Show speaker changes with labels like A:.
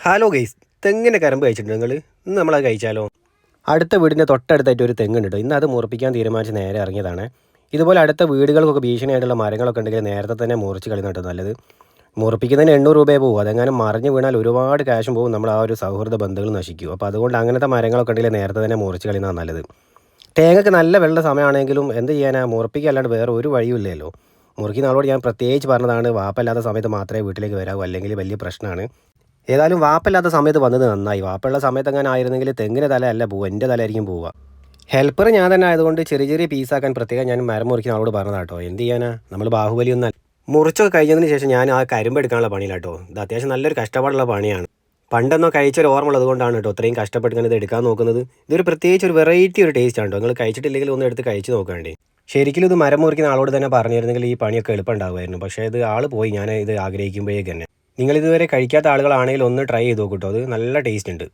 A: Hello guys, തെങ്ങിൻ്റെ കരമ്പ് കഴിച്ചിട്ടുണ്ട് നിങ്ങൾ? ഇന്ന് നമ്മളത് കഴിച്ചാലോ? അടുത്ത വീടിൻ്റെ തൊട്ടടുത്തായിട്ട് ഒരു തെങ്ങുണ്ട് കേട്ടോ. ഇന്ന് അത് മുറിപ്പിക്കാൻ തീരുമാനിച്ച് നേരെ ഇറങ്ങിയതാണ്. ഇതുപോലെ അടുത്ത വീടുകൾക്കൊക്കെ ഭീഷണിയായിട്ടുള്ള മരങ്ങളൊക്കെ ഉണ്ടെങ്കിൽ നേരത്തെ തന്നെ മുറിച്ച് കളയുന്നത് കേട്ടോ നല്ലത്. മുറിപ്പിക്കുന്നതിന് 800 രൂപയെ പോകും. അതെങ്ങാനും മറിഞ്ഞ് വീണാൽ ഒരുപാട് ക്യാഷും പോകും, നമ്മൾ ആ ഒരു സൗഹൃദ ബന്ധങ്ങൾ നശിക്കും. അപ്പോൾ അതുകൊണ്ട് അങ്ങനത്തെ മരങ്ങളൊക്കെ ഉണ്ടെങ്കിൽ നേരത്തെ തന്നെ മുറിച്ച് കളയുന്നതാണ് നല്ലത്. തേങ്ങയ്ക്ക് നല്ല വെള്ള സമയമാണെങ്കിലും എന്ത് ചെയ്യാനാ, മുറിപ്പിക്കുക അല്ലാണ്ട് വേറെ ഒരു വഴിയും ഇല്ലല്ലോ. മുറിക്കുന്ന ആളോട് ഞാൻ പ്രത്യേകിച്ച് പറഞ്ഞതാണ്, വാപ്പല്ലാത്ത സമയത്ത് മാത്രമേ വീട്ടിലേക്ക് വരാവൂ, അല്ലെങ്കിൽ വലിയ പ്രശ്നമാണ്. ഏതായാലും വാപ്പല്ലാത്ത സമയത്ത് വന്നത് നന്നായി. വാപ്പയുള്ള സമയത്ത് അങ്ങനെ ആയിരുന്നെങ്കിൽ തെങ്ങിൻ്റെ തല അല്ല പോവുക, എൻ്റെ തലയായിരിക്കും പോവുക. ഹെൽപ്പർ ഞാൻ തന്നെ ആയതുകൊണ്ട് ചെറിയ ചെറിയ പീസാക്കാൻ പ്രത്യേകം ഞാൻ മരം മുറിക്കുന്ന ആളോട് പറഞ്ഞതാട്ടോ. എന്ത് ചെയ്യാനാ, നമ്മൾ ബാഹുബലി ഒന്നല്ല. മുറിച്ചൊക്കെ കഴിഞ്ഞതിന് ശേഷം ഞാൻ ആ കരിമ്പ് എടുക്കാനുള്ള പണിയിലാട്ടോ. ഇത് അത്യാവശ്യം നല്ലൊരു കഷ്ടപ്പാടുള്ള പണിയാണ്. പണ്ടെന്നോ കഴിച്ചൊരു ഓർമ്മ ഉള്ളത് കൊണ്ടാണ് കേട്ടോ ഇത്രയും കഷ്ടപ്പെട്ട് ഇത് എടുക്കാൻ നോക്കുന്നത്. ഇതൊരു പ്രത്യേകിച്ച് ഒരു വെറൈറ്റി ഒരു ടേസ്റ്റ് ആണ് കേട്ടോ. നിങ്ങൾ കഴിച്ചിട്ടില്ലെങ്കിൽ ഒന്ന് എടുത്ത് കഴിച്ച് നോക്കാണ്ടേ. ശരിക്കും ഇത് മരം മുറിക്കുന്ന ആളോട് തന്നെ പറഞ്ഞിരുന്നെങ്കിൽ ഈ പണിയൊക്കെ എളുപ്പം ഉണ്ടാകുമായിരുന്നു. പക്ഷേ ഇത് ആൾ പോയി, ഞാൻ ഇത് ആഗ്രഹിക്കുമ്പോഴേക്ക് തന്നെ. നിങ്ങൾ ഇതുവരെ കഴിക്കാത്ത ആളുകളാണെങ്കിൽ ഒന്ന് ട്രൈ ചെയ്ത് നോക്കൂ കേട്ടോ. അത് നല്ല ടേസ്റ്റ് ഉണ്ട്.